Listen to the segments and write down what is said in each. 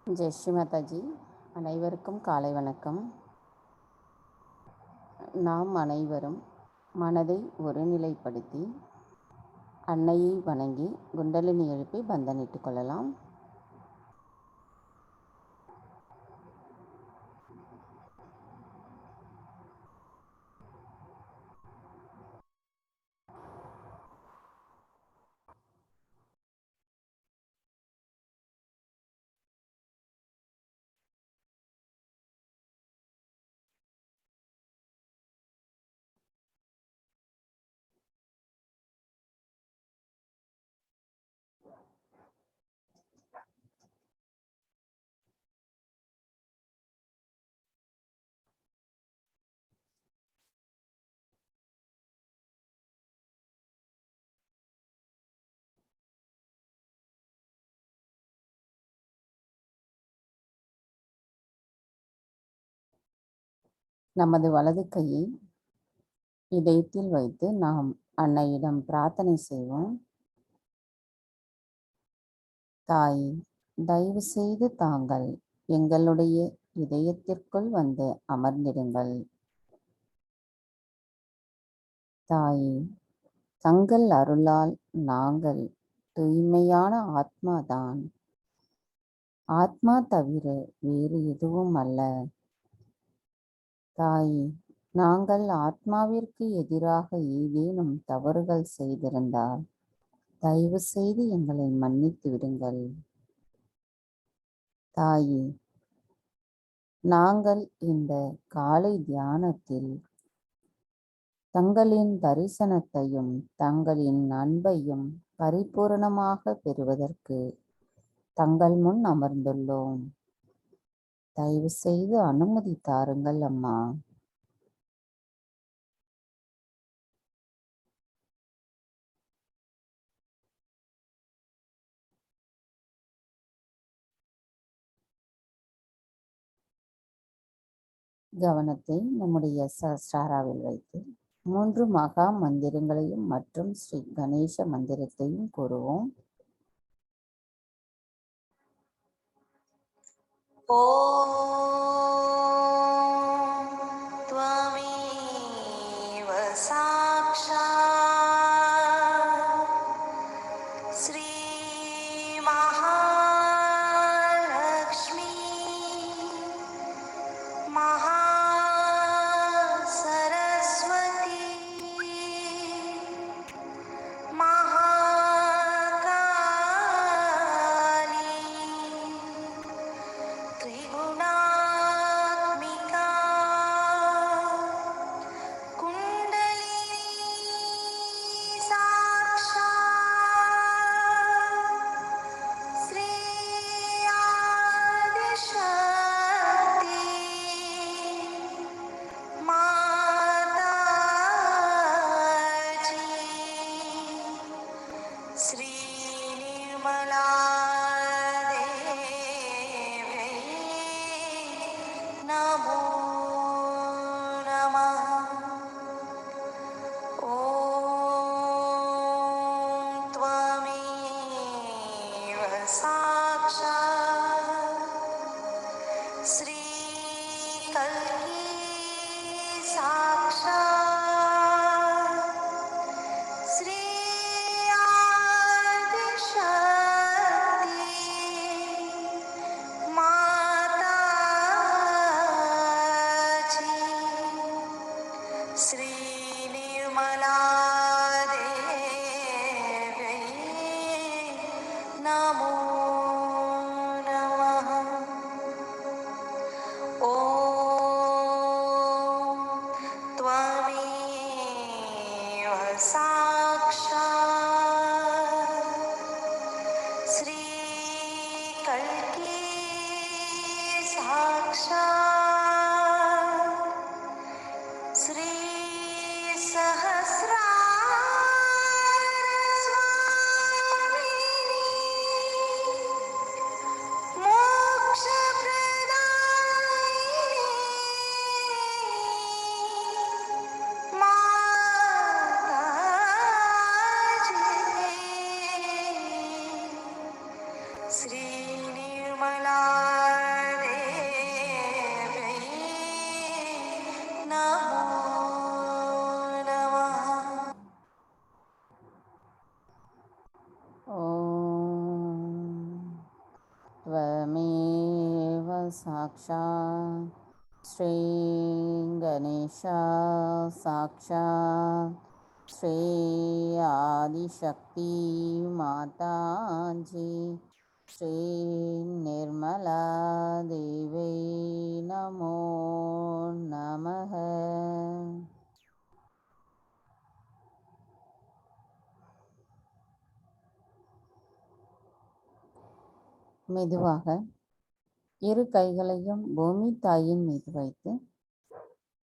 ஜெய் ஸ்ரீ மாதாஜி. அனைவருக்கும் காலை வணக்கம். நாம் அனைவரும் மனதை ஒருநிலைப்படுத்தி அன்னையை வணங்கி குண்டலினி எழுப்பி பந்தனிட்டுக் கொள்ளலாம். நமது வலது கையை இதயத்தில் வைத்து நாம் அன்னையிடம் பிரார்த்தனை செய்வோம். தாய், தயவு செய்து தாங்கள் எங்களுடைய இதயத்திற்குள் வந்து அமர்ந்திடுங்கள். தாயே, தங்கள் அருளால் நாங்கள் தூய்மையான ஆத்மாதான். ஆத்மா தவிர வேறு எதுவும் அல்ல. தாயே, நாங்கள் ஆத்மாவிற்கு எதிராக ஏதேனும் தவறுகள் செய்திருந்தால் தயவு செய்து எங்களை மன்னித்து விடுங்கள். தாயே, நாங்கள் இந்த காலை தியானத்தில் தங்களின் தரிசனத்தையும் தங்களின் அன்பையும் பரிபூரணமாக பெறுவதற்கு தங்கள் முன் அமர்ந்துள்ளோம். தயவு செய்து அனுமதி தாருங்கள் அம்மா. கவனத்தை நம்முடைய சஹஸ்ராராவில் வைத்து 3 மகா மந்திரங்களையும் மற்றும் ஸ்ரீ கணேச மந்திரத்தையும் கூறுவோம். त्वमेव साक्षात् श्री महालक्ष्मी महासरस्वती महाकाली त्रिगुणात्मिका कुण्डलिनी साक्षात् श्री आदिशक्ति माताजी श्री निर्मला देव्यै नमो नमः। ॐ त्वमेव साक्षात् श्री कल्की साक्षात् श्री आदिशक्ति माताजी श्री निर्मला देव्यै नमो नमः। ॐ त्वमेव साक्षात् श्री कल्की साक्षात् श्री सहस्रारस्वामिनी मोक्षप्रदायिनी माताजी श्री निर्मला देव्यै नमो नमः। त्वमेव साक्षात् श्री गणेश साक्षात् श्री आदिशक्ति माताजी श्री निर्मला देवी नमो नमः। மெதுவாக இரு கைகளையும் பூமி தாயின் மீது வைத்து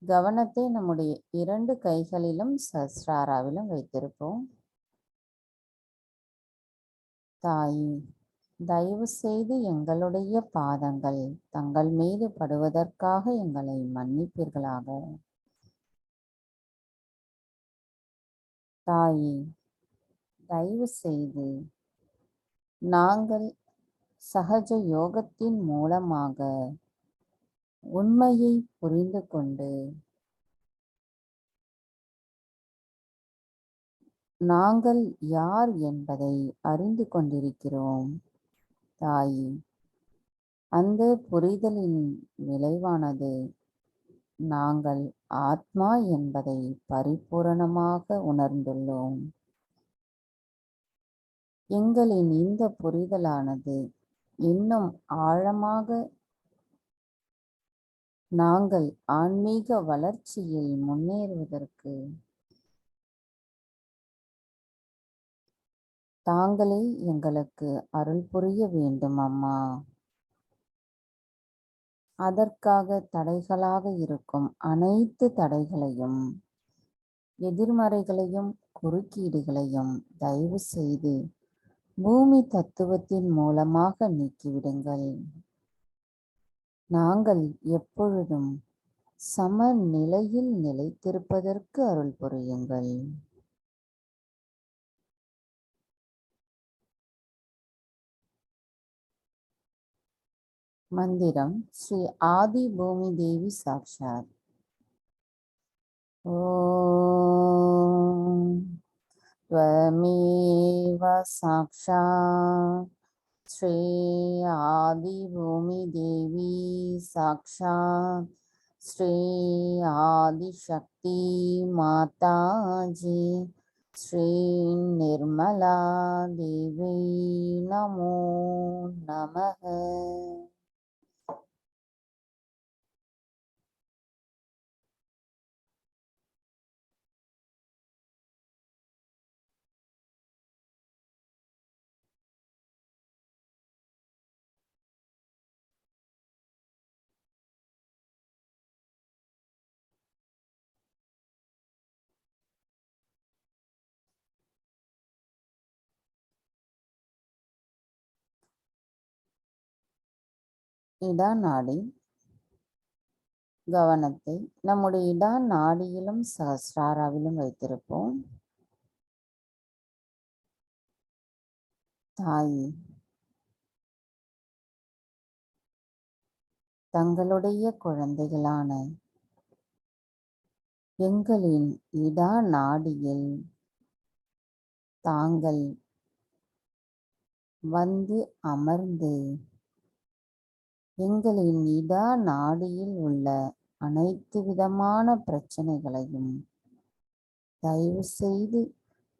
கவனத்தை நம்முடைய 2 கைகளிலும் சஹஸ்ராராவிலும் வைத்திருப்போம். தாயே, தயவு செய்து எங்களுடைய பாதங்கள் தங்கள் மீது படுவதற்காக எங்களை மன்னிப்பீர்களாக. தாயே, தயவு செய்து நாங்கள் சகஜ யோகத்தின் மூலமாக உண்மையை புரிந்து கொண்டு நாங்கள் யார் என்பதை அறிந்து கொண்டிருக்கிறோம். தாயே, அந்த புரிதலின் விளைவானது நாங்கள் ஆத்மா என்பதை பரிபூரணமாக உணர்ந்துள்ளோம். எங்களின் இந்த புரிதலானது இன்னும் ஆழமாக நாங்கள் ஆன்மீக வளர்ச்சியில் முன்னேறுவதற்கு தாங்களே எங்களுக்கு அருள் புரிய வேண்டும் அம்மா. அதற்காக தடைகளாக இருக்கும் அனைத்து தடைகளையும், எதிர்மறைகளையும், குறுக்கீடுகளையும் தயவு செய்து பூமி தத்துவத்தின் மூலமாக நீக்கிவிடுங்கள். நாங்கள் எப்பொழுதும் சமநிலையில் நிலைத்திருப்பதற்கு அருள் புரியுங்கள். மந்திரம் ஸ்ரீ ஆதி பூமி தேவி சாக்ஷாத். ஓம் त्वमेव साक्षात् श्री आदि भूमि देवी साक्षात् श्री आदिशक्ति माता जी श्री निर्मला देवी नमो नमः. இடா நாடி கவனத்தை நம்முடைய இடா நாடியிலும் சஹஸ்ராராவிலும் வைத்திருப்போம். தாய் தங்களுடைய குழந்தைகளான எங்களின் இடா நாடியில் தாங்கள் வந்து அமர்ந்து எங்களின் இடா நாடியில் உள்ள அனைத்து விதமான பிரச்சனைகளையும் தயவு செய்து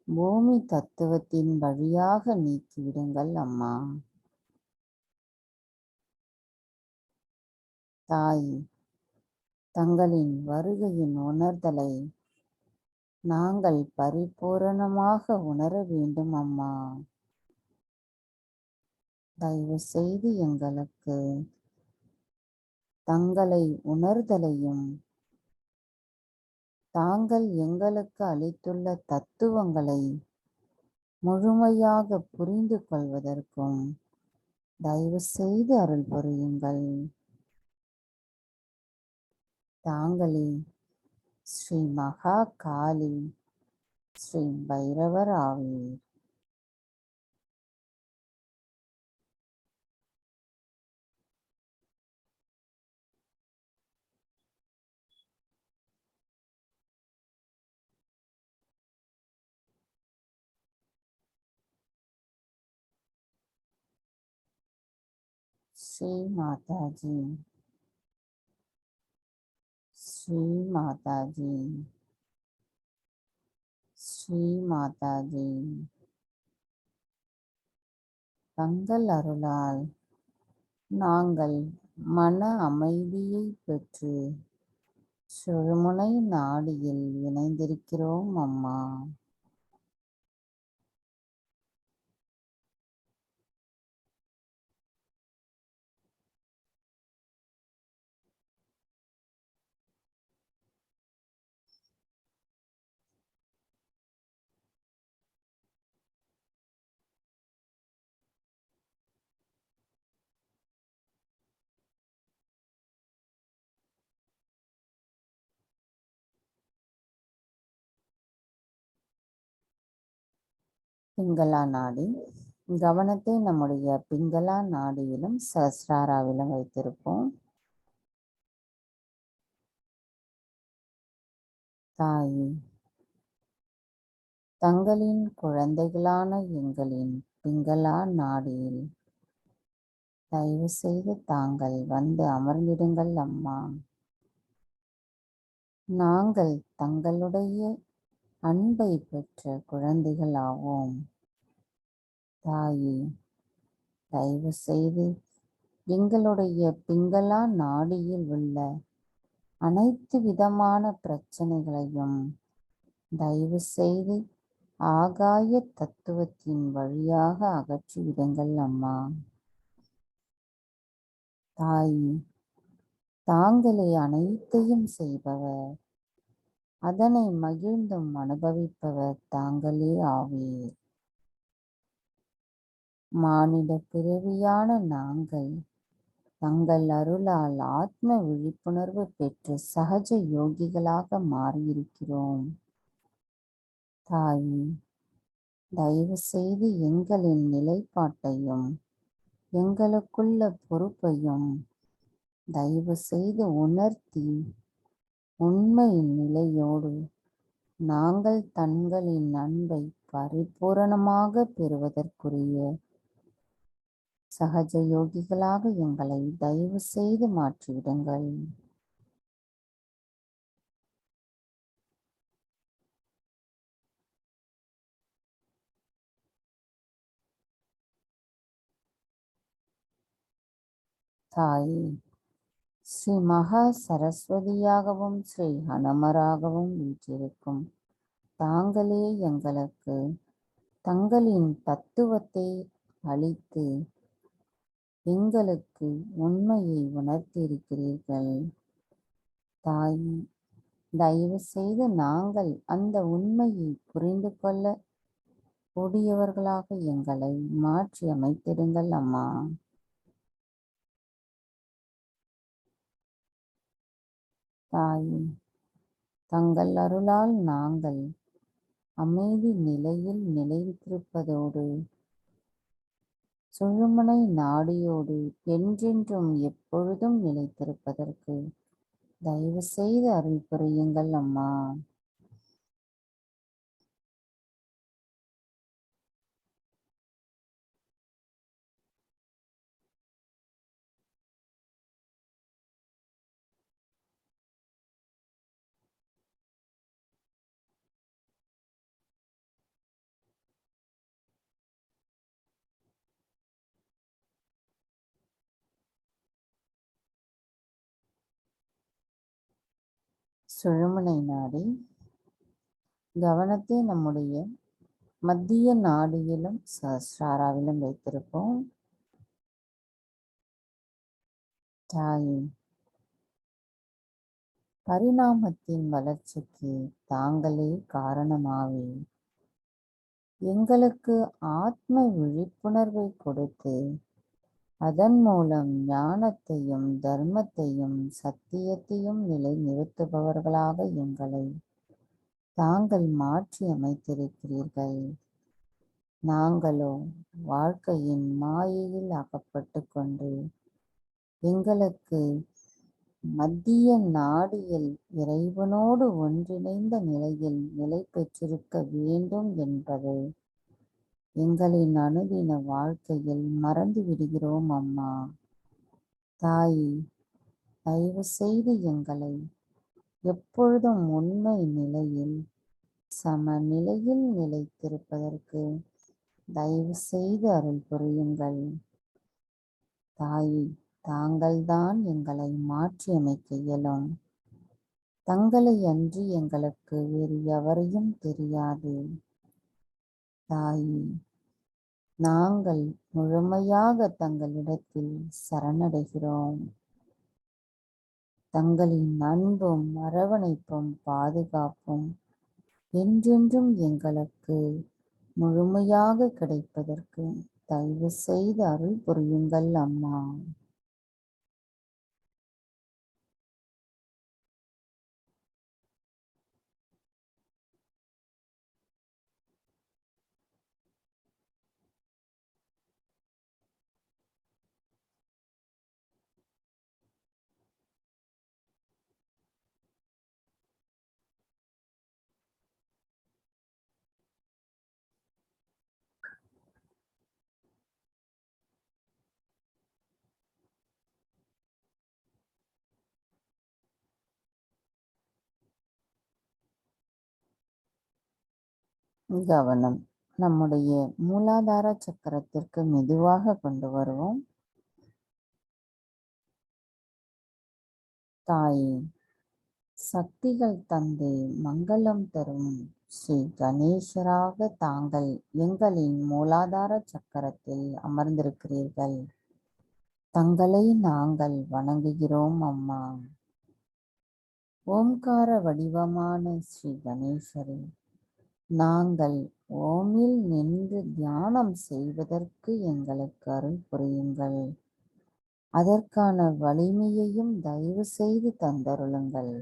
பூமி தத்துவத்தின் வழியாக நீக்கிவிடுங்கள் அம்மா. தாய் தங்களின் வருகையின் உணர்தலை நாங்கள் பரிபூரணமாக உணர வேண்டும் அம்மா. தயவு செய்து எங்களுக்கு தங்களை உணர்தலையும் தாங்கள் எங்களுக்கு அளித்துள்ள தத்துவங்களை முழுமையாக புரிந்து கொள்வதற்கும் தயவு செய்து அருள் புரியுங்கள். தாங்களே ஸ்ரீ மகா காளி ஸ்ரீ பைரவர் ஆவீர். श्री माता जी, श्री माता जी, श्री माता जी. தங்கள் அருளால் நாங்கள் மன அமைதியை பெற்று சுழுமுனை நாடியில் இணைந்திருக்கிறோம் அம்மா. பிங்களா நாடி கவனத்தை நம்முடைய பிங்களா நாடியிலும் சஹஸ்ராராவிலும் வைத்திருப்போம். தாய் தங்களின் குழந்தைகளான எங்களின் பிங்களா நாடியில் தயவு செய்து தாங்கள் வந்து அமர்ந்திடுங்கள் அம்மா. நாங்கள் தங்களுடைய அன்பை பெற்ற குழந்தைகள் ஆவோம். தாயே தயவு செய்து எங்களுடைய பிங்களா நாடியில் உள்ள அனைத்து விதமான பிரச்சனைகளையும் தயவு செய்து ஆகாய தத்துவத்தின் வழியாக அகற்றிவிடுங்கள் அம்மா. தாய் தாங்களே அனைத்தையும் செய்பவர், அதனை மகிழ்ந்தும் அனுபவிப்பவர் தாங்களே ஆவீர். மானிட பிறவியான நாங்கள் தங்கள் அருளால் ஆத்ம விழிப்புணர்வு பெற்று சகஜ யோகிகளாக மாறியிருக்கிறோம். தாயே, தயவு செய்து எங்களின் நிலைப்பாட்டையும் எங்களுக்குள்ள பொறுப்பையும் தயவு செய்து உணர்த்தி உண்மை நிலையோடு நாங்கள் தங்களின் அன்பை பரிபூரணமாக பெறுவதற்குரிய சகஜ யோகிகளாக எங்களை தயவு செய்து மாற்றிவிடுங்கள். தாயே, ஸ்ரீ மகா சரஸ்வதியாகவும் ஸ்ரீ ஹனுமராகவும் வீற்றிருக்கும் தாங்களே எங்களுக்கு தங்களின் தத்துவத்தை அளித்து எங்களுக்கு உண்மையை உணர்த்தியிருக்கிறீர்கள். தாயே, தயவு செய்து நாங்கள் அந்த உண்மையை புரிந்து கொள்ள கூடியவர்களாக எங்களை மாற்றி அமைத்திடுங்கள் அம்மா. தாயே, தங்கள் அருளால் நாங்கள் அமைதி நிலையில் நிலைத்திருப்பதோடு சுழுமுனை நாடியோடு என்றென்றும் எப்பொழுதும் நிலைத்திருப்பதற்கு தயவு செய்து அருள் புரியுங்கள் அம்மா. சுழுமுனை நாடி கவனத்தை நம்முடைய மத்திய நாடியிலும் சஹஸ்ராராவிலும் வைத்திருப்போம். தாயே, பரிணாமத்தின் வளர்ச்சிக்கு தாங்களே காரணமாவே எங்களுக்கு ஆத்ம விழிப்புணர்வை கொடுத்து அதன் மூலம் ஞானத்தையும் தர்மத்தையும் சத்தியத்தையும் நிலைநிறுத்துபவர்களாக எங்களை தாங்கள் மாற்றி அமைத்திருக்கிறீர்கள். நாங்களோ வாழ்க்கையின் மாயையில் அகப்பட்டு கொண்டு எங்களுக்கு மத்திய நாடியில் இறைவனோடு ஒன்றிணைந்த நிலையில் நிலை பெற்றிருக்க வேண்டும் என்பது எங்களின் அனுதின வாழ்க்கையில் மறந்து விடுகிறோம் அம்மா. தாயே, தயவு செய்து எங்களை எப்பொழுதும் உண்மை நிலையில் சமநிலையில் நிலைத்திருப்பதற்கு தயவு செய்து அருள் புரியுங்கள். தாயே, தாங்கள்தான் எங்களை மாற்றி அமைக்க இயலும். தங்களை அன்றி எங்களுக்கு வேறு எவரையும் தெரியாது. தாயே, நாங்கள் முழுமையாக தங்களிடத்தில் சரணடைகிறோம். தங்களின் அன்பும் அரவணைப்பும் பாதுகாப்பும் என்றென்றும் எங்களுக்கு முழுமையாக கிடைப்பதற்கு தயவு செய்து அருள் புரியுங்கள் அம்மா. கவனம் நம்முடைய மூலாதார சக்கரத்திற்கு மெதுவாக கொண்டு வருவோம். தாயே, சக்திகள் தந்து மங்களம் தரும் ஸ்ரீ கணேசராக தாங்கள் எங்களின் மூலாதார சக்கரத்தில் அமர்ந்திருக்கிறீர்கள். தங்களை நாங்கள் வணங்குகிறோம் அம்மா. ஓம்கார வடிவமான ஸ்ரீ கணேசரே, நாங்கள் ஓமில் நின்று தியானம் செய்வதற்கு எங்களுக்கு அருள் புரியுங்கள். அதற்கான வலிமையையும் தயவு செய்து தந்தருளுங்கள்.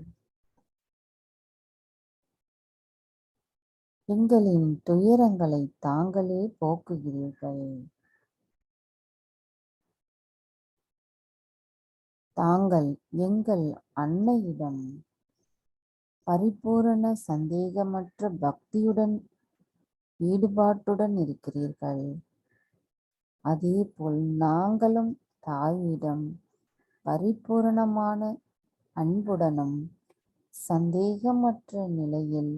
எங்களின் துயரங்களை தாங்களே போக்குகிறீர்கள். தாங்கள் எங்கள் அன்னையிடம் பரிபூரண சந்தேகமற்ற பக்தியுடன் ஈடுபாட்டுடன் இருக்கிறீர்கள். அதேபோல் நாங்களும் தாயிடம் பரிபூரணமான அன்புடனும் சந்தேகமற்ற நிலையில்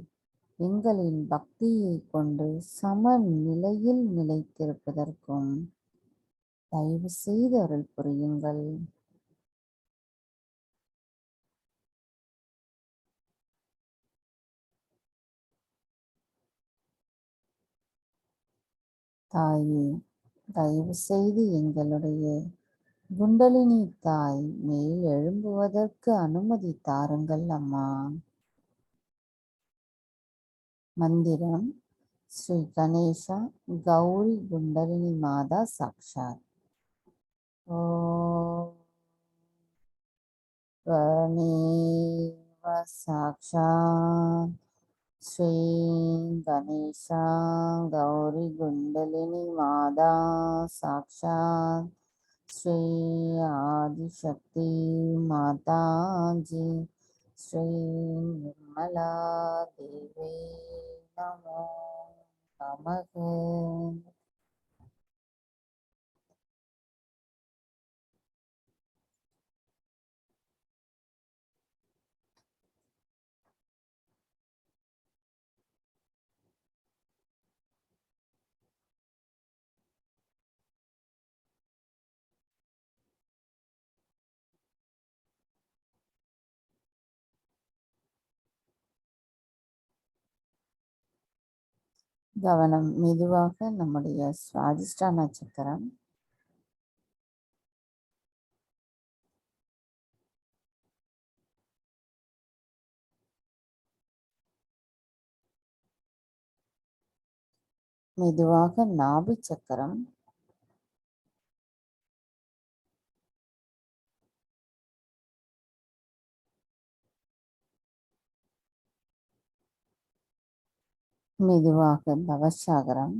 எங்களின் பக்தியை கொண்டு சமநிலையில் நிலைத்திருப்பதற்கும் தயவு செய்து அருள் புரியுங்கள். தாயே, தயவு செய்து எங்களுடைய குண்டலினி தாய் மேல் எழும்புவதற்கு அனுமதி தாருங்கள் அம்மா. மந்திரம் ஸ்ரீ கணேசா கௌரி குண்டலினி மாதா சாக்ஷாத். ஓம் கணேவ சாக்ஷாத் ஸ்ரீ கணேசா கௌரி குண்டலினி மாதா சாக்ஷாத் ஸ்ரீ ஆதிசக்தி மாதாஜி ஸ்ரீ நிர்மலா தேவி நமோ நமக. கவனம் மெதுவாக நம்முடைய சுவாதிஷ்டான சக்கரம், மெதுவாக நாபி சக்கரம், மெதுவாக பவசாகரம்.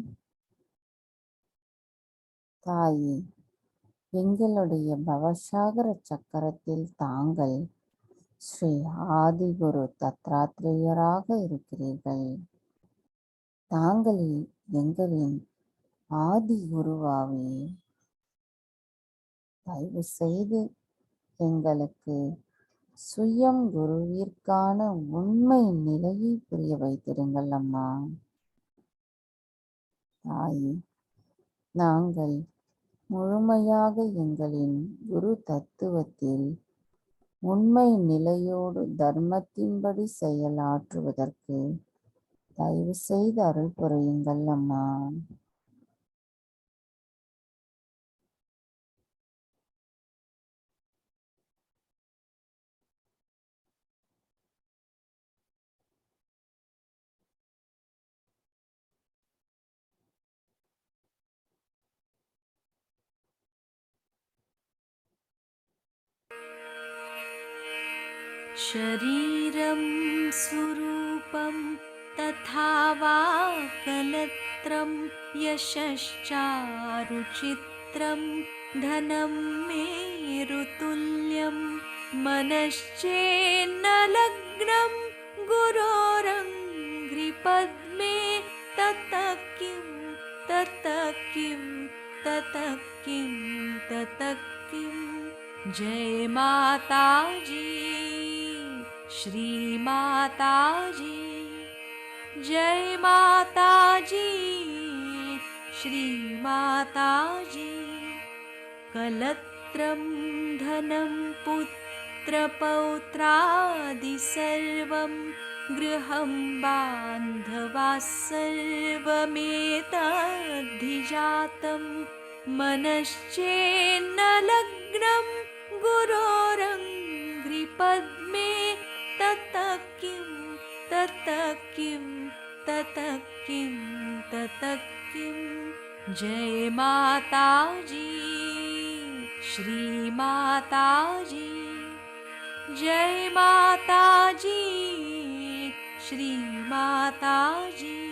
தாயே, எங்களுடைய பவசாகர சக்கரத்தில் தாங்கள் ஸ்ரீ ஆதிகுரு தத்ராத்ரேயராக இருக்கிறீர்கள். தாங்கள் எங்களின் ஆதி குருவாவே, தயவு செய்து எங்களுக்கு சுயம் குருவிற்கான உண்மை நிலையை புரிய வைத்திருங்கள் அம்மா. தாயே, நாங்கள் முழுமையாக எங்களின் குரு தத்துவத்தில் உண்மை நிலையோடு தர்மத்தின்படி செயலாற்றுவதற்கு தயவு செய்து அருள் புரியுங்கள் அம்மா. शरीरं स्वरूपं तथा वा कलत्रं यशश्चारुचित्रं धनं मेरुतुल्यं मनश्चेन्नलग्नं गुरोरङ्घ्रिपद्मे ततः किं ततः किं ततः किं ततः किं। जय माताजी, श्री माताजी, जय माताजी, श्री माताजी। कलत्रं धनं पुत्रपौत्रादि सर्वं गृहं बान्धवाः सर्वमेतद्धिजातं मनश्चेन्नलग्नं गुरोरङ्घ्रिपद्मे ततः किं ततः किं ततः किं ततः किं। जय माताजी, श्री माताजी। जय माताजी, श्री माताजी।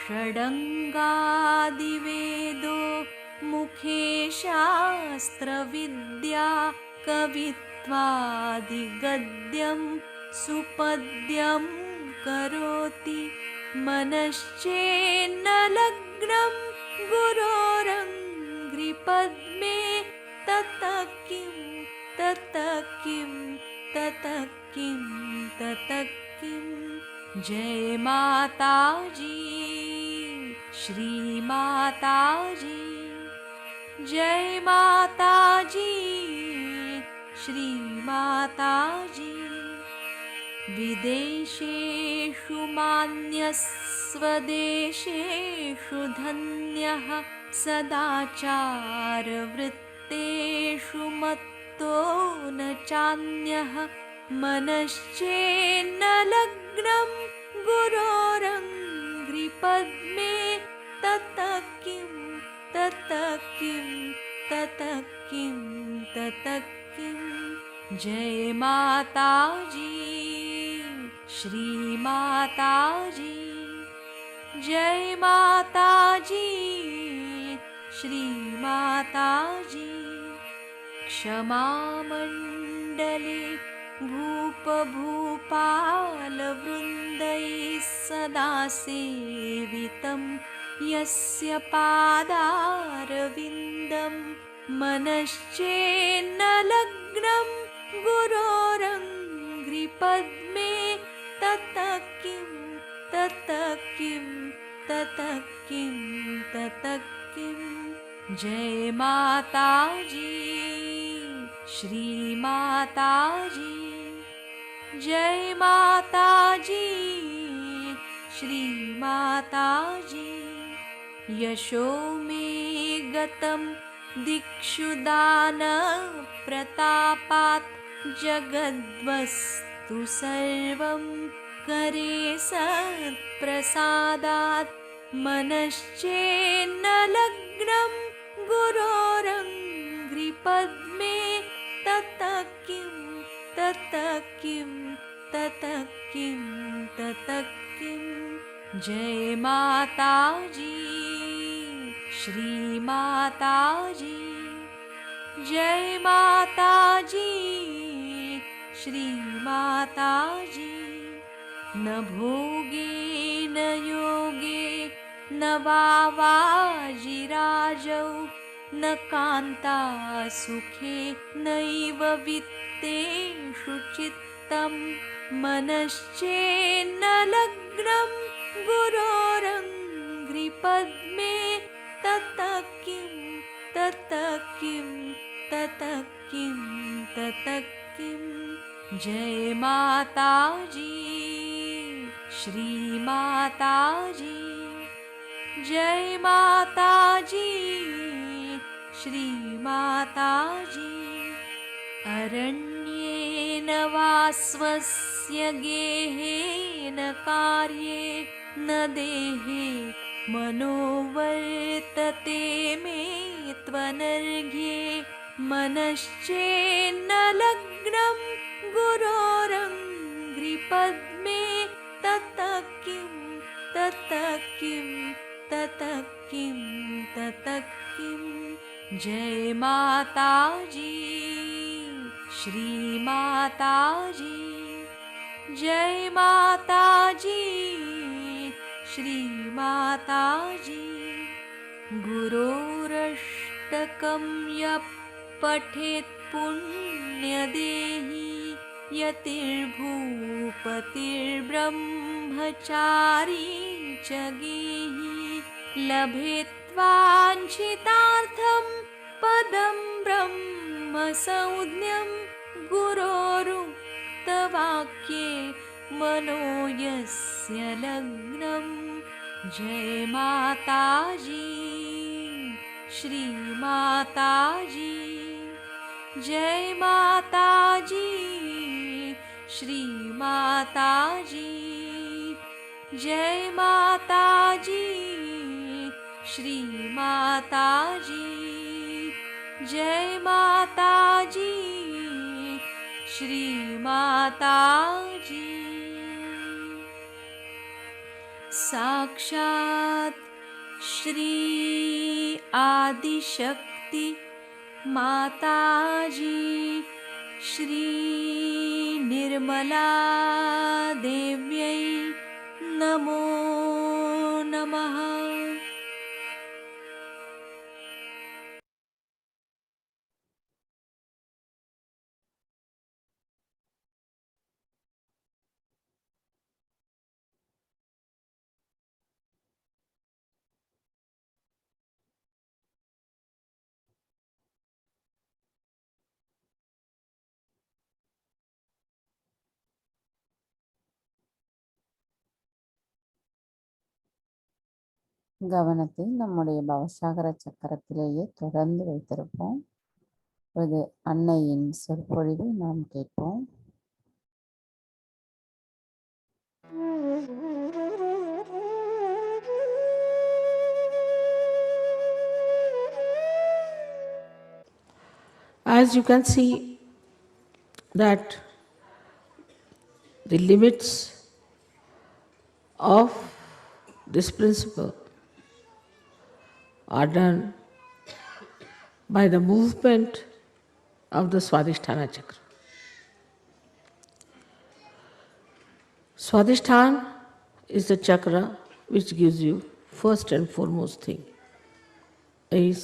षडङ्गादिवेदो मुखे शास्त्रविद्या कवित्वादिगद्यं सुपद्यं करोति मनश्चेन्न लग्नं गुरोरङ्घ्रिपद्मे ततः किं ततः किं ततः किं ततः किं। जय माताजी, श्री माताजी। जय माताजी, श्री माताजी। विदेशेषु मान्यस्वदेशेषु धन्यः सदाचारवृत्तेषु मत्तो न चान्यः मनश्चेन्न लग्नं गुरोरङ्घ्रिपद्मे ततः किं ततः किं ततः किं ततः किं। जय माताजी, श्री माताजी। जय माताजी, श्री माताजी। क्षमामण्डले भूपभूपालवृन्दैः सदा सेवितं यस्य पादारविन्दं मनश्चेन्न लग्नं गुरोरङ्घ्रिपद्मे ततः किं ततः किं ततः किं ततः किं। जय माताजी, श्री माताजी। जय माताजी, श्री माताजी। यशो मे गतं दिक्षु दानप्रतापात् जगद्वस्तु सर्वं करे सत्प्रसादात् मनश्चेन्न लग्नं गुरोरङ्घ्रिपद्मे ततः किं ततः किं ततः किं ततः किं। जय माताजी, श्री माताजी। जय माताजी, श्री माताजी। न भोगे न योगे न वाजिराजौ न कान्ता सुखे नैव वित्तेषु चित्तं मनश्चेन्न लग्नं गुरोरङ्घ्रिपद्मे ततः किं ततः किं ततः किं ततः किं। जय माताजी, श्री माताजी। जय माताजी, श्री माताजी। अरण्येन वा स्वस्य गेहेन कार्ये न देहे मनोवर्तते मे त्वनर्घ्ये मनश्चेन्न लग्नं गुरोरङ्घ्रिपद्मे ततः किं ततः किं ततः किं ततः किं। जय माताजी, श्री माताजी। जय माताजी, श्री माताजी। गुरोरष्टकं यः पठेत् पुण्यदेही यतिर्भूपतिर्ब्रह्मचारी च गेही लभेत्वाञ्छितार्थं पदं ब्रह्मसंज्ञं गुरोरुक्तवाक्ये मनो यस्य लग्नं। जय माताजी, श्री माताजी। जय माताजी, श्री माताजी। जय माताजी, श्री माताजी। जय माता जी, श्री माता जी। साक्षात श्री आदिशक्ति माता जी, श्री निर्मला देव्यै नमो नमः। கவனத்தை நம்முடைய பவசாகர சக்கரத்திலேயே தொடர்ந்து வைத்திருப்போம். இது அன்னையின் சொற்பொழிவை நாம் கேட்போம். As you can see that the limits of this principle are done by the movement of the Swadhisthana chakra. Swadhisthana is the chakra which gives you first and foremost thing is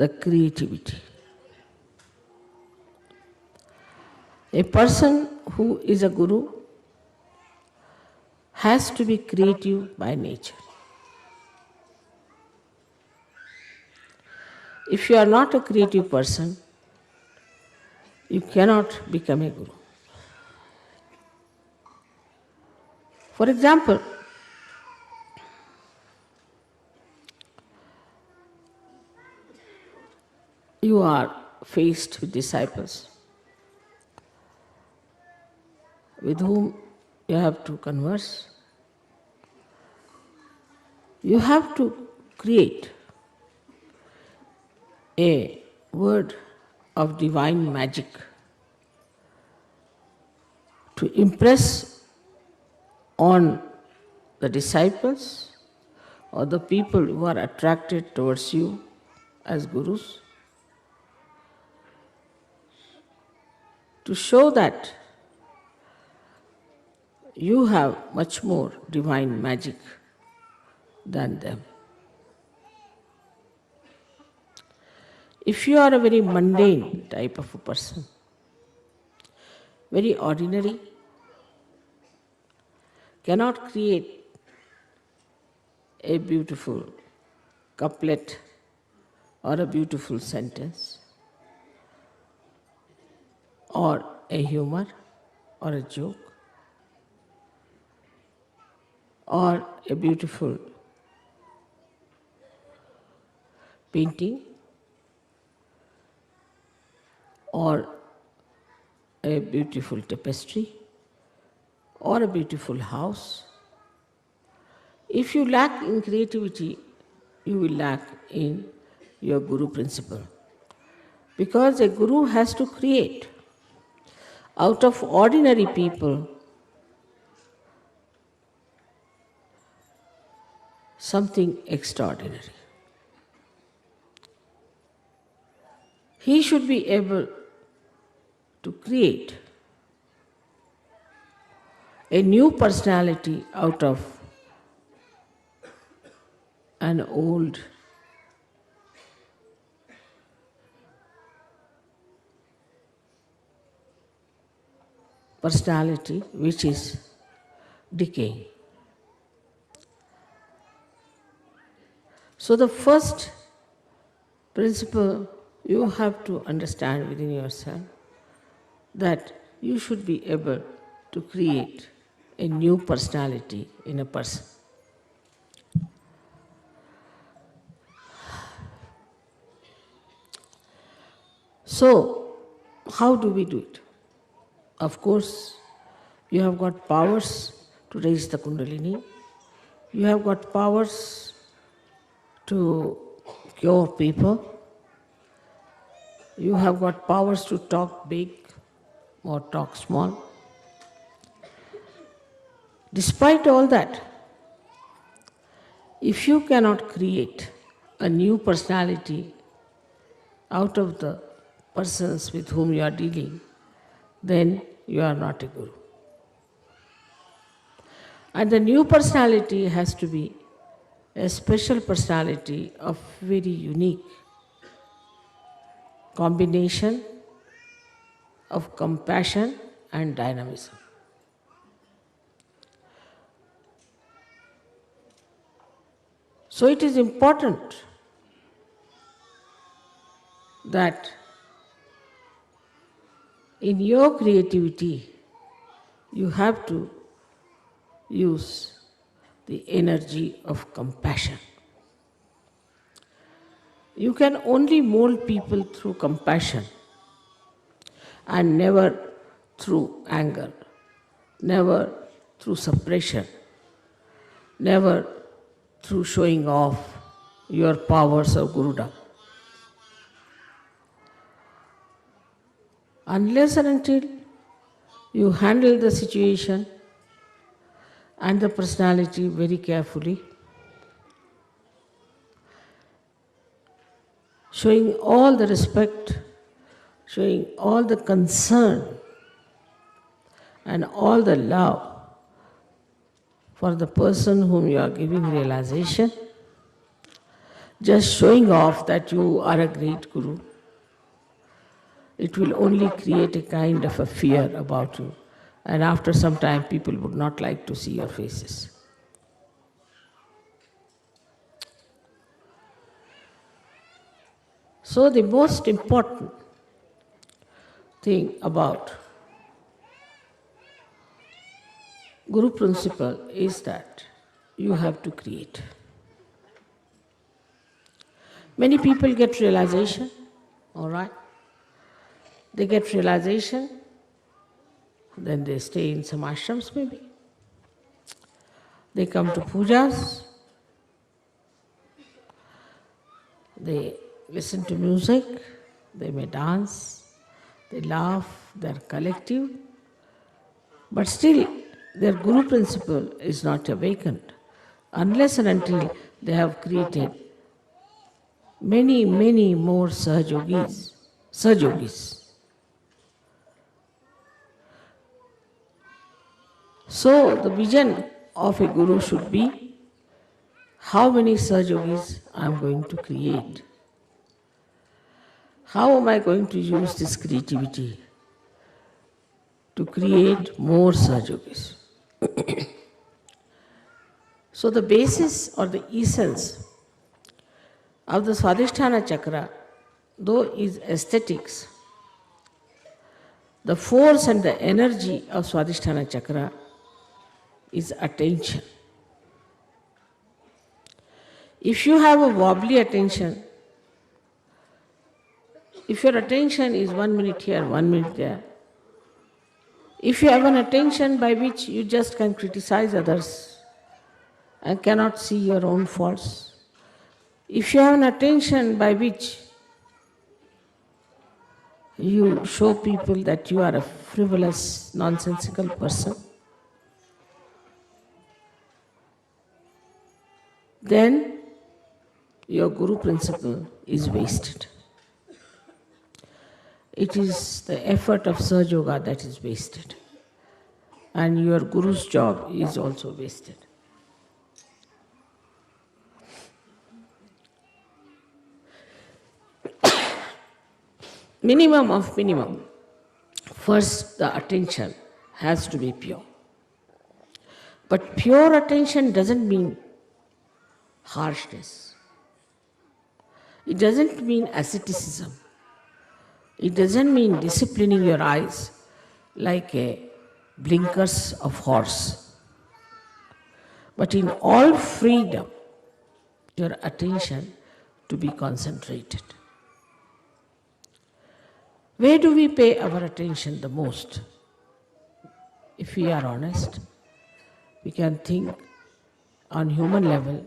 the creativity. A person who is a guru has to be creative by nature. If you are not a creative person, you cannot become a guru. For example, you are faced with disciples with whom you have to converse. You have to create a word of divine magic to impress on the disciples or the people who are attracted towards you as gurus, to show that you have much more divine magic than them. If you are a very mundane type of a person, very ordinary, cannot create a beautiful couplet or a beautiful sentence or a humor or a joke or a beautiful painting or a beautiful tapestry or a beautiful house. If you lack in creativity, you will lack in your guru principle. Because a guru has to create out of ordinary people something extraordinary. He should be able to create a new personality out of an old personality which is decaying. So the first principle you have to understand within yourself that you should be able to create a new personality in a person. So, how do we do it? Of course, you have got powers to raise the Kundalini. You have got powers to cure people. You have got powers to talk big or talk small. Despite all that, if you cannot create a new personality out of the persons with whom you are dealing, then you are not a guru. And the new personality has to be a special personality of very unique combination of compassion and dynamism. So it is important that in your creativity you have to use the energy of compassion. You can only mold people through compassion and never through anger, never through suppression, never through showing off your powers of Gurudom. Unless and until you handle the situation and the personality very carefully, showing all the respect, showing all the concern and all the love for the person whom you are giving realization, just showing off that you are a great guru, it will only create a kind of a fear about you. And after some time, people would not like to see your faces. So the most important thing about Guru principle is that you have to create. Many people get realization, all right? They get realization, then they stay in some ashrams maybe. They come to pujas, they listen to music, they may dance, they laugh, they are collective, but still their Guru principle is not awakened unless and until they have created many, many more Sahajogis. So the vision of a Guru should be, how many Sahajogis I am going to create? How am I going to use this creativity to create more Sahajogis? So the basis or the essence of the Swadhisthana Chakra, though is aesthetics, the force and the energy of Swadhisthana Chakra is attention. If you have a wobbly attention, if your attention is 1 minute here, 1 minute there, if you have an attention by which you just can criticize others and cannot see your own faults, if you have an attention by which you show people that you are a frivolous, nonsensical person, then your Guru principle is wasted. It is the effort of Sahaja Yoga that is wasted, and your Guru's job is also wasted. Minimum of minimum. First, the attention has to be pure. But pure attention doesn't mean harshness. It doesn't mean asceticism. It doesn't mean disciplining your eyes like a blinkers of horse. But in all freedom, your attention to be concentrated. Where do we pay our attention the most? If we are honest, we can think on human level,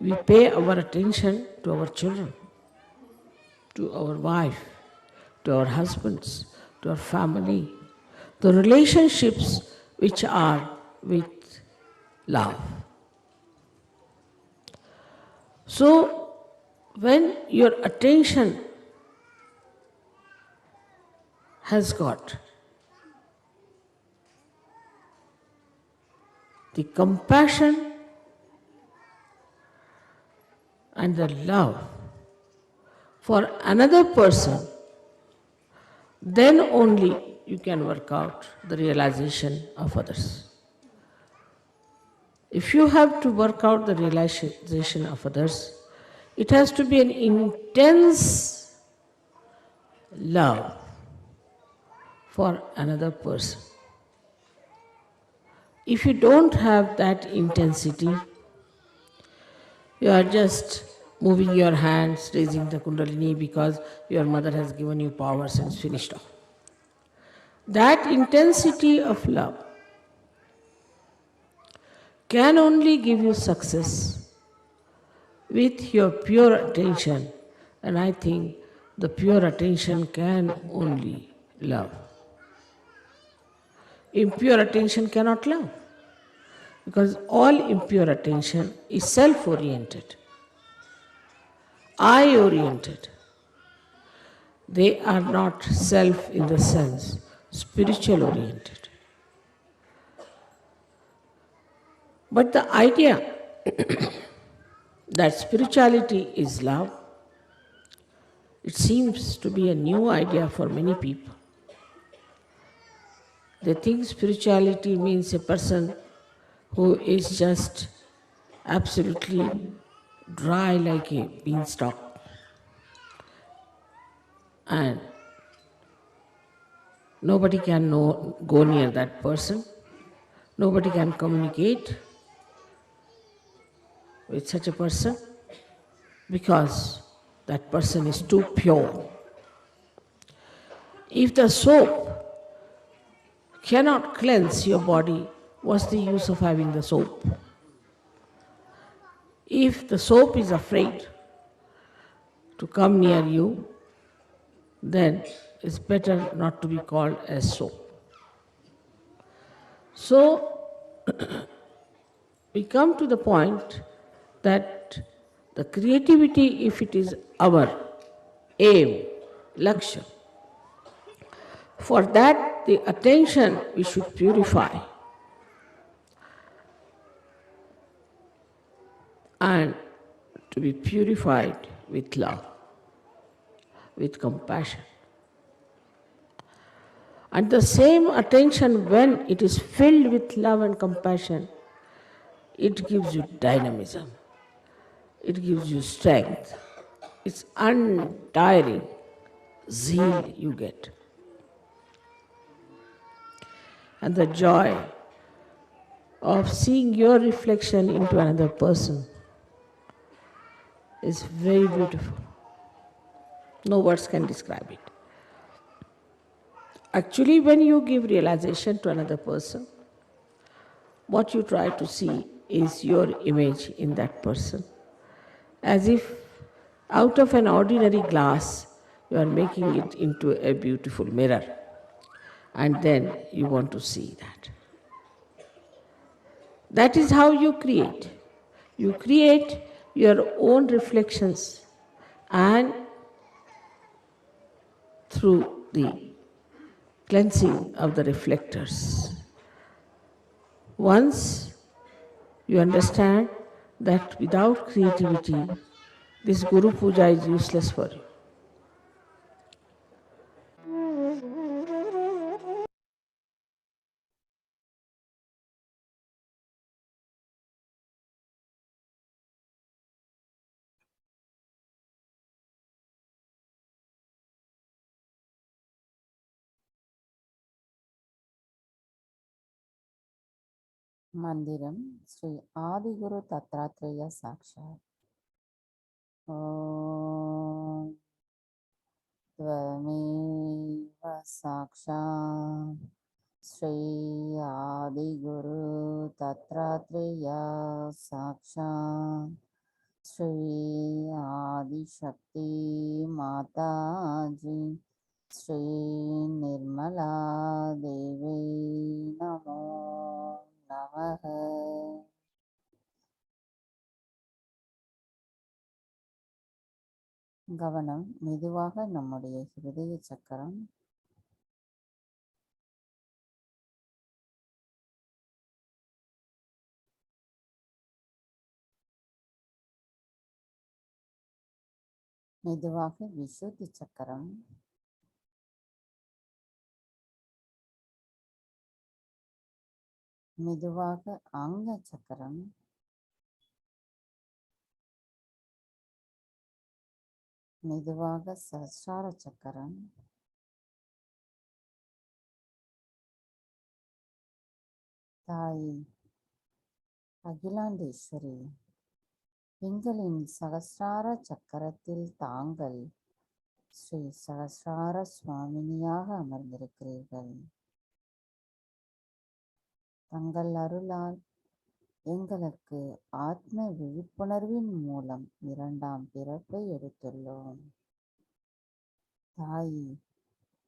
we pay our attention to our children, to our wife, to our husbands, to our family, the relationships which are with love. So, when your attention has got the compassion and the love for another person, then only you can work out the realization of others. If you have to work out the realization of others, it has to be an intense love for another person. If you don't have that intensity, you are just moving your hands, raising the Kundalini because your mother has given you powers and it's finished off. That intensity of love can only give you success with your pure attention, and I think the pure attention can only love. Impure attention cannot love, because all impure attention is self-oriented, I-oriented. They are not self in the sense spiritual-oriented. But the idea that spirituality is love, it seems to be a new idea for many people. They think spirituality means a person who is just absolutely dry like a beanstalk and nobody can go near that person, nobody can communicate with such a person because that person is too pure. If the soap cannot cleanse your body, what's the use of having the soap? If the soap is afraid to come near you, then it's better not to be called as soap. So, we come to the point that the creativity, if it is our aim, lakshya, for that the attention we should purify and to be purified with love, with compassion. And the same attention, when it is filled with love and compassion, it gives you dynamism, it gives you strength, it's untiring zeal you get. And the joy of seeing your reflection into another person is very beautiful. No words can describe it. Actually, when you give realization to another person, what you try to see is your image in that person. As if out of an ordinary glass, you are making it into a beautiful mirror. And then you want to see that. That is how you create. You create your own reflections, and through the cleansing of the reflectors, once you understand that without creativity, this Guru Puja is useless for you. మందిరం శ్రీ ఆదిగురు దత్తాత్రేయ సాక్షాత్. ఓం త్వమేవ సాక్షాత్ శ్రీ ఆదిగురు దత్తాత్రేయ సాక్షాత్ श्री आदिशक्ति माता जी श्री निर्मला देवी नमो नमः. கவனம் மெதுவாக நம்முடைய ஹிருதய சக்கரம் மெதுவாக விசுத்தி சக்கரம் மெதுவாக அங்க சக்கரம் மெதுவாக சஹஸ்ரார சக்கரம் தாய் அகிலாண்டேஸ்வரி எங்களின் சகஸ்ரார சக்கரத்தில் தாங்கள் ஸ்ரீ சகஸ்ரார சுவாமினியாக அமர்ந்திருக்கிறீர்கள். தங்கள் அருளால் எங்களுக்கு ஆத்ம விழிப்புணர்வின் மூலம் 2ஆம் பிறப்பை எடுத்துள்ளோம். தாயி,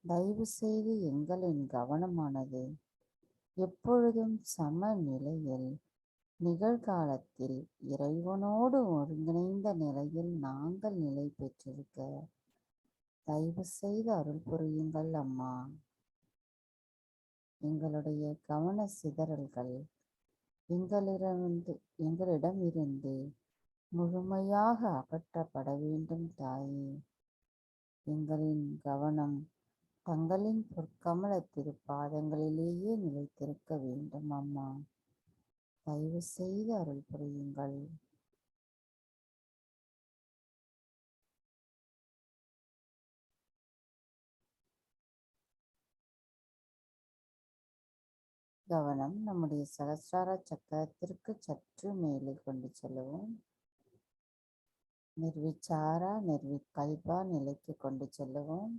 தயவு செய்து எங்களின் கவனமானது எப்பொழுதும் சமநிலையில் நிகழ்காலத்தில் இறைவனோடு ஒருங்கிணைந்த நிலையில் நாங்கள் நிலை பெற்றிருக்க தயவு செய்து அருள் புரியுங்கள் அம்மா. எங்களுடைய கவன சிதறல்கள் எங்களிடமிருந்து முழுமையாக அகற்றப்பட வேண்டும் தாயே. எங்களின் கவனம் தங்களின் பொற்கமல திருப்பாதங்களிலேயே நிலைத்திருக்க வேண்டும் அம்மா. தயவு செய்து அருள் புரியுங்கள். கவனம் நம்முடைய சகஸ்ரார சக்கரத்திற்கு சற்று மேலே கொண்டு செல்லுவோம். நிர்விச்சாரா நிர்விகல்பா நிலைக்கு கொண்டு செல்லுவோம்.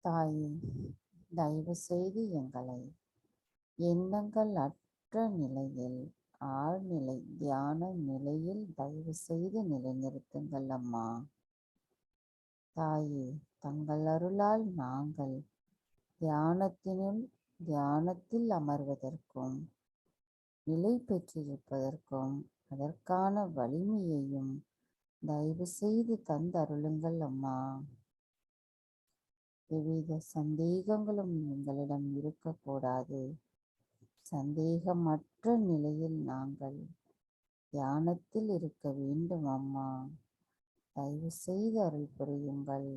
தாயே, தயவு செய்து எங்களை எண்ணங்கள் அற்ற நிலையில் ஆழ்நிலை தியான நிலையில் தயவு செய்து நிலைநிறுத்துங்கள் அம்மா. தாயே, தங்கள் அருளால் நாங்கள் தியானத்தில் அமர்வதற்கும் நிலை பெற்றிருப்பதற்கும் அதற்கான வலிமையையும் தயவு செய்து தந்தருளுங்கள் அம்மா. எவ்வித சந்தேகங்களும் எங்களிடம் இருக்கக்கூடாது. சந்தேகமற்ற நிலையில் நாங்கள் தியானத்தில் இருக்க வேண்டும் அம்மா. தயவு செய்து அருள் புரியுங்கள்.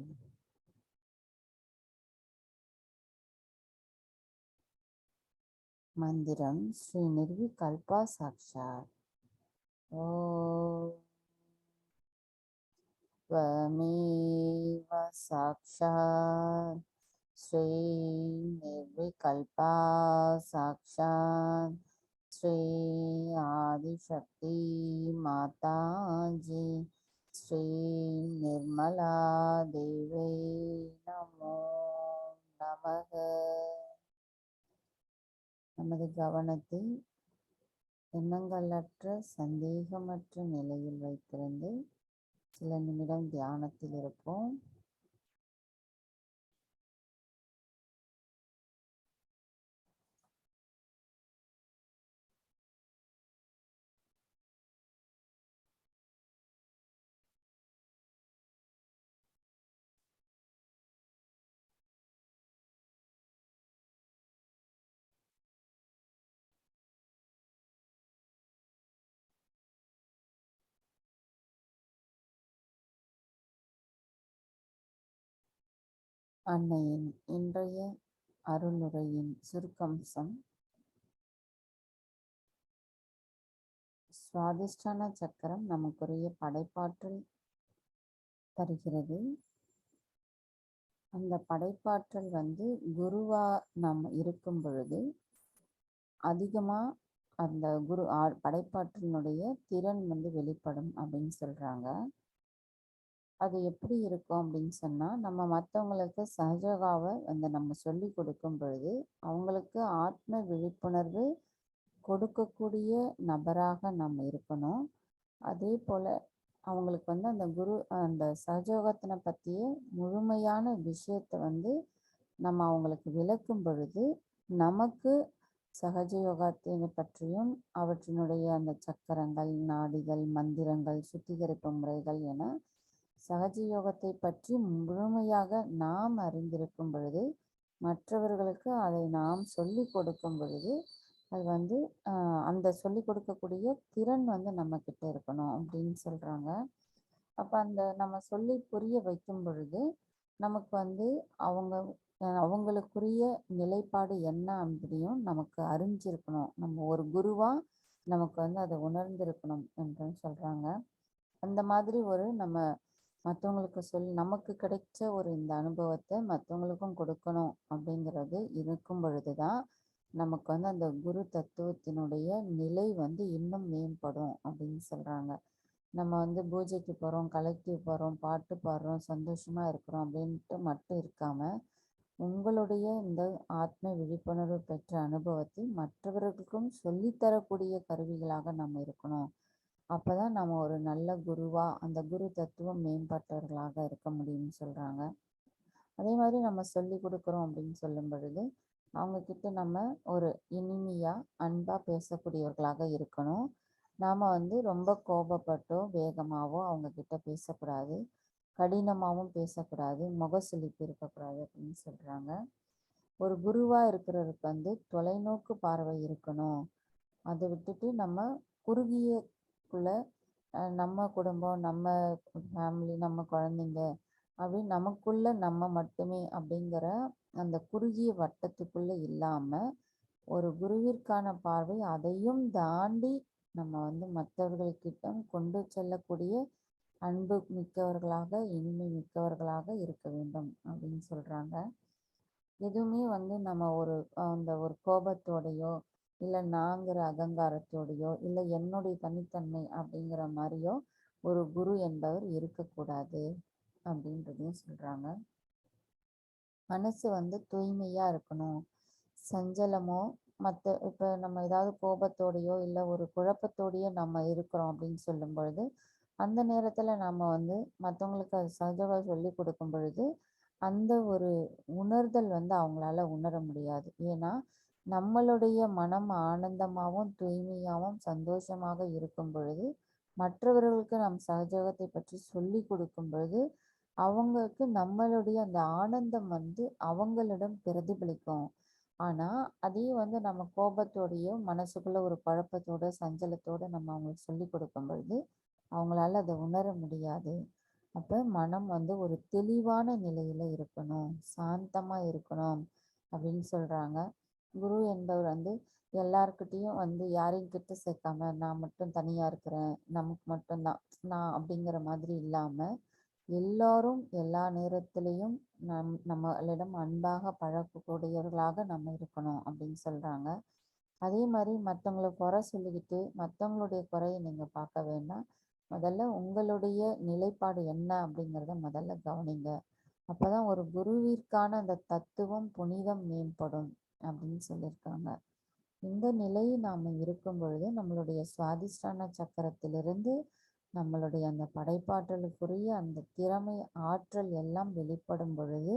மந்திரம் ஸ்ரீ நிர்விகல்பா சாக்ஷாத். ஓம் त्वमेव साक्षात् श्री निर्विकल्पा साक्षात् श्री आदिशक्ति माता जी श्री निर्मला देवी नमो நமக. நமது கவனத்தை எண்ணங்களற்ற சந்தேகமற்ற நிலையில் வைத்திருந்து சில நிமிடம் தியானத்தில் இருப்போம். அன்னையின் இன்றைய அருளுரையின் சுருக்கம்சம். சுவாதிஷ்டான சக்கரம் நமக்குரிய படைப்பாற்றல் தருகிறது. அந்த படைப்பாற்றல் குருவா நாம் இருக்கும் பொழுது அதிகமாக அந்த படைப்பாற்றலினுடைய திறன் வந்து வெளிப்படும் அப்படின்னு சொல்றாங்க. அது எப்படி இருக்கும் அப்படின்னு சொன்னா, நம்ம மற்றவங்களுக்கு சகஜோகாவை நம்ம சொல்லி கொடுக்கும் பொழுது அவங்களுக்கு ஆத்ம விழிப்புணர்வு கொடுக்கக்கூடிய நபராக நம்ம இருக்கணும். அதே போல் அவங்களுக்கு அந்த சகஜோகத்தினை பற்றிய முழுமையான விஷயத்தை நம்ம அவங்களுக்கு விளக்கும் பொழுது நமக்கு சகஜயோகத்தினை பற்றியும் அவற்றினுடைய அந்த சக்கரங்கள், நாடிகள், மந்திரங்கள், சுத்திகரிப்பு முறைகள் என சகஜயோகத்தை பற்றி முழுமையாக நாம் அறிந்திருக்கும் பொழுது மற்றவர்களுக்கு அதை நாம் சொல்லி கொடுக்கும் பொழுது அது அந்த சொல்லி கொடுக்கக்கூடிய திறன் நம்மக்கிட்ட இருக்கணும் அப்படின்னு சொல்கிறாங்க. அப்போ நம்ம சொல்லி புரிய வைக்கும் பொழுது நமக்கு அவங்களுக்குரிய நிலைப்பாடு என்ன அப்படியும் நமக்கு அறிஞ்சிருக்கணும். நம்ம ஒரு குருவாக நமக்கு அதை உணர்ந்திருக்கணும் என்று சொல்கிறாங்க. அந்த மாதிரி நம்ம மற்றவங்களுக்கு நமக்கு கிடைச்ச இந்த அனுபவத்தை மற்றவங்களுக்கும் கொடுக்கணும் அப்படிங்கிறது இருக்கும் பொழுது தான் நமக்கு அந்த குரு தத்துவத்தினுடைய நிலை இன்னும் மேம்படும் அப்படின்னு சொல்கிறாங்க. நம்ம பூஜைக்கு போகிறோம், கலெக்டிவ் போகிறோம், பாட்டு பாடுறோம், சந்தோஷமாக இருக்கிறோம் அப்படின்ட்டு மட்டும் இருக்காமல் உங்களுடைய இந்த ஆத்ம விழிப்புணர்வு பெற்ற அனுபவத்தை மற்றவர்களுக்கும் சொல்லித்தரக்கூடிய கருவிகளாக நம்ம இருக்கணும். அப்போ தான் நம்ம ஒரு நல்ல குருவாக அந்த குரு தத்துவம் மேம்பட்டவர்களாக இருக்க முடியும்னு சொல்கிறாங்க. அதே மாதிரி நம்ம சொல்லி கொடுக்குறோம் அப்படின்னு சொல்லும் பொழுது அவங்கக்கிட்ட நம்ம ஒரு இனிமையாக அன்பாக பேசக்கூடியவர்களாக இருக்கணும். நாம் ரொம்ப கோபப்பட்டோ வேகமாகவோ அவங்கக்கிட்ட பேசக்கூடாது, கடினமாகவும் பேசக்கூடாது, முகசுளிப்பு இருக்கக்கூடாது அப்படின்னு சொல்கிறாங்க. ஒரு குருவாக இருக்கிறவருக்கு தொலைநோக்கு பார்வை இருக்கணும். அதை விட்டுட்டு நம்ம குறுகியக்குள்ளே நம்ம குடும்பம், நம்ம ஃபேமிலி, நம்ம குழந்தைங்க அப்படின்னு நமக்குள்ள நம்ம மட்டுமே அப்படிங்கிற அந்த குறுகிய வட்டத்துக்குள்ளே இல்லாமல் ஒரு குருவிற்கான பார்வை அதையும் தாண்டி நம்ம மற்றவர்கள்கிட்ட கொண்டு செல்லக்கூடிய அன்பு மிக்கவர்களாக, இனிமை மிக்கவர்களாக இருக்க வேண்டும் அப்படின்னு சொல்கிறாங்க. எதுவுமே நம்ம ஒரு கோபத்தோடையோ இல்லை நாங்கிற அகங்காரத்தோடையோ இல்லை என்னுடைய தனித்தன்மை அப்படிங்கிற மாதிரியோ ஒரு குரு என்பவர் இருக்கக்கூடாது அப்படின்றதையும் சொல்கிறாங்க. மனசு தூய்மையாக இருக்கணும். சஞ்சலமோ இப்போ நம்ம ஏதாவது கோபத்தோடையோ இல்லை ஒரு குழப்பத்தோடையோ நம்ம இருக்கிறோம் அப்படின்னு சொல்லும் பொழுது அந்த நேரத்தில் நம்ம மற்றவங்களுக்கு அது சகஜமாக சொல்லி கொடுக்கும் பொழுது அந்த ஒரு உணர்தல் அவங்களால உணர முடியாது. ஏன்னா நம்மளுடைய மனம் ஆனந்தமாகவும் தூய்மையாகவும் சந்தோஷமாக இருக்கும் பொழுது மற்றவர்களுக்கு நம் சகஜோகத்தை பற்றி சொல்லி கொடுக்கும் பொழுது அவங்களுக்கு நம்மளுடைய அந்த ஆனந்தம் அவங்களிடம் பிரதிபலிக்கும். ஆனால் அதே நம்ம கோபத்தோடையோ மனசுக்குள்ள ஒரு குழப்பத்தோட சஞ்சலத்தோடு நம்ம அவங்களுக்கு சொல்லி கொடுக்கும் பொழுது அவங்களால அதை உணர முடியாது. அப்போ மனம் ஒரு தெளிவான நிலையில் இருக்கணும், சாந்தமாக இருக்கணும் அப்படின்னு சொல்கிறாங்க. குரு என்பவர் எல்லார்கிட்டையும் யாரையும் கிட்ட சேர்க்காம நான் மட்டும் தனியாக இருக்கிறேன், நமக்கு மட்டும்தான் நான் அப்படிங்கிற மாதிரி இல்லாமல் எல்லாரும் எல்லா நேரத்திலையும் நம்மளிடம் அன்பாக பழக்கக்கூடியவர்களாக நம்ம இருக்கணும் அப்படின்னு சொல்கிறாங்க. அதே மாதிரி மற்றவங்களை குறை சொல்லிக்கிட்டு மற்றவங்களுடைய குறையை நீங்கள் பார்க்க வேண்டாம். முதல்ல உங்களுடைய நிலைப்பாடு என்ன அப்படிங்கிறத முதல்ல கவனிங்க. அப்போ தான் ஒரு குருவிற்கான அந்த தத்துவம் புனிதம் மேம்படும் அப்படின்னு சொல்லியிருக்காங்க. இந்த நிலையை நாம் இருக்கும் பொழுது நம்மளுடைய சுவாதிஷ்டான சக்கரத்திலிருந்து நம்மளுடைய அந்த படைப்பாற்றலுக்குரிய அந்த திறமை, ஆற்றல் எல்லாம் வெளிப்படும் பொழுது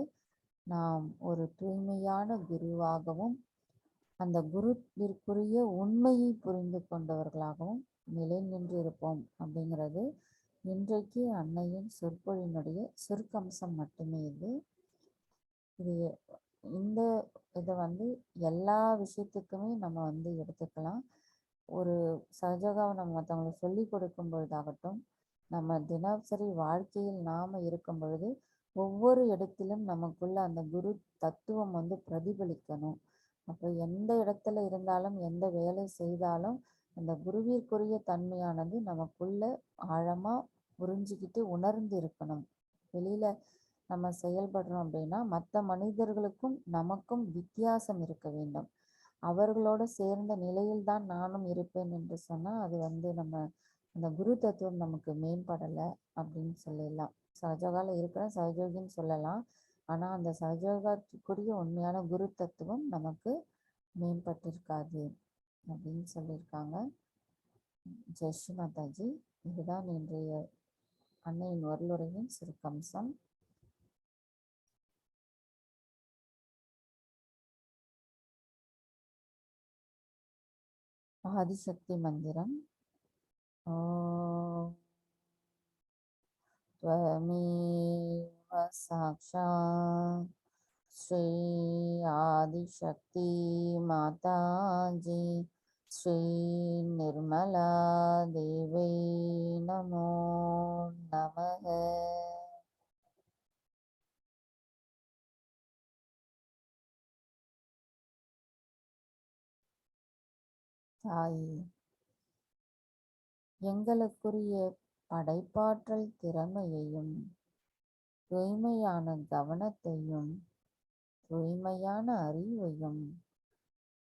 நாம் ஒரு தூய்மையான குருவாகவும் அந்த குருவிற்குரிய உண்மையை புரிந்து கொண்டவர்களாகவும் நிலை நின்றிருப்போம் அப்படிங்கிறது இன்றைக்கு அன்னையின் சொற்பொழினுடைய சுருக்கம்சம் மட்டுமே. இது இந்த இதை எல்லா விஷயத்துக்குமே நம்ம எடுத்துக்கலாம். ஒரு சகஜோகாவை நம்ம மற்றவங்களுக்கு சொல்லி கொடுக்கும் பொழுதாகட்டும், நம்ம தினசரி வாழ்க்கையில் நாம் இருக்கும் பொழுது ஒவ்வொரு இடத்திலும் நமக்குள்ள அந்த குரு தத்துவம் பிரதிபலிக்கணும். அப்போ எந்த இடத்துல இருந்தாலும் எந்த வேலை செய்தாலும் அந்த குருவிற்குரிய தன்மையானது நமக்குள்ள ஆழமாக புரிஞ்சுக்கிட்டு உணர்ந்து இருக்கணும். வெளியில் நம்ம செயல்படுறோம் அப்படின்னா மற்ற மனிதர்களுக்கும் நமக்கும் வித்தியாசம் இருக்க வேண்டும். அவர்களோட சேர்ந்த நிலையில் தான் நானும் இருப்பேன் என்று சொன்னால் அது நம்ம அந்த குரு தத்துவம் நமக்கு மேம்படலை அப்படின்னு சொல்லலாம். சகஜோகால இருக்கிற சகஜோகின்னு சொல்லலாம். ஆனால் அந்த சகஜோகத்துக்குரிய உண்மையான குரு தத்துவம் நமக்கு மேம்பட்டிருக்காது அப்படின்னு சொல்லியிருக்காங்க. ஜெய் ஸ்ரீ மாதாஜி. இதுதான் இன்றைய அன்னையின் வரலுரையின் சுருக்கம்சம். ஆதிசக்தி மந்திரம். ஓம் त्वमेव साक्षात् श्री आदिशक्ति माताजी श्री निर्मला देवी नमो नमः. தாயே, எங்களுக்குரிய படைப்பாற்றல் திறமையையும் தூய்மையான கவனத்தையும் தூய்மையான அறிவையும்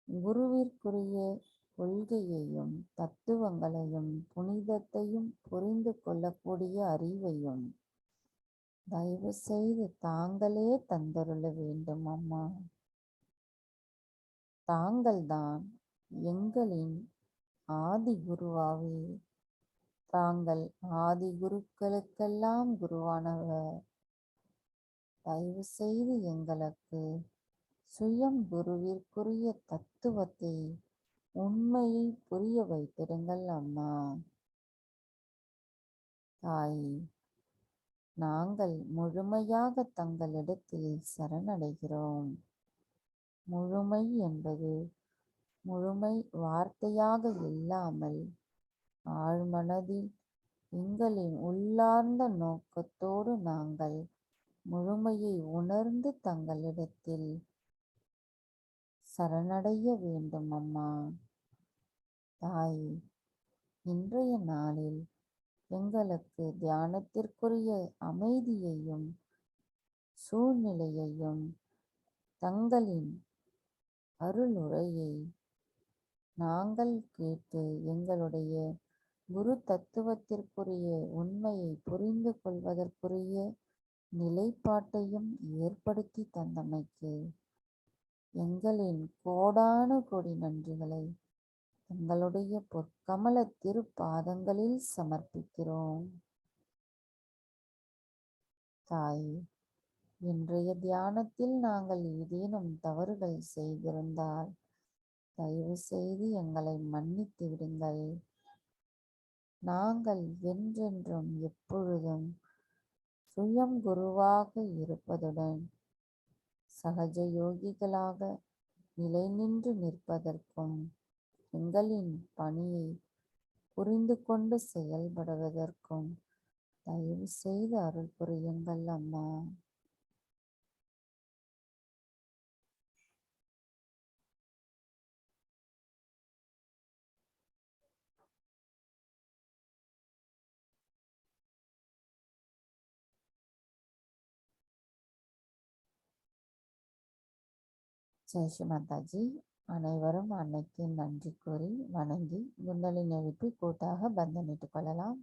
குருவிற்குரிய கொள்கையையும் தத்துவங்களையும் புனிதத்தையும் புரிந்து கொள்ளக்கூடிய அறிவையும் தயவு செய்து தாங்களே தந்தருள வேண்டும் அம்மா. தாங்கள்தான் எங்களின் ஆதி குருவாவே. தாங்கள் ஆதி குருக்களுக்கெல்லாம் குருவானவர். தயவு செய்து எங்களுக்கு சுயம் குருவிற்குரிய தத்துவத்தை உண்மையை புரிய வைத்திடுங்கள் அம்மா. தாய், நாங்கள் முழுமையாக தங்களிடத்தில் சரணடைகிறோம். முழுமை என்பது முழுமை வார்த்தையாக இல்லாமல் ஆழ்மனதில் எங்களின் உள்ளார்ந்த நோக்கத்தோடு நாங்கள் முழுமையை உணர்ந்து தங்களிடத்தில் சரணடைய வேண்டும் அம்மா. தாய், இன்றைய நாளில் எங்களுக்கு தியானத்திற்குரிய அமைதியையும் சூழ்நிலையையும் தங்களின் அருளுரையை நாங்கள் கேட்டு எங்களுடைய குரு தத்துவத்திற்குரிய உண்மையை புரிந்து கொள்வதற்குரிய நிலைப்பாட்டையும் ஏற்படுத்தி தந்தமைக்கு எங்களின் கோடானு கோடி நன்றிகளை எங்களுடைய பொற்கமல திருப்பாதங்களில் சமர்ப்பிக்கிறோம். தாய், இன்றைய தியானத்தில் நாங்கள் ஏதேனும் தவறுகள் செய்திருந்தால் தயவு செய்து எங்களை மன்னித்து விடுங்கள். நாங்கள் என்றென்றும் எப்பொழுதும் சுயம் குருவாக இருப்பதுடன் சகஜ யோகிகளாக நிலை நின்று நிற்பதற்கும் எங்களின் பணியை புரிந்து கொண்டு செயல்படுவதற்கும் தயவு செய்து அருள் புரியுங்கள் அம்மா. ஜெய் ஸ்ரீ மாதாஜி. அனைவரும் அன்னைக்கு நன்றி கூறி வணங்கி குண்டலினி எழுப்பி கூட்டாக பந்தனிட்டுக் கொள்ளலாம்.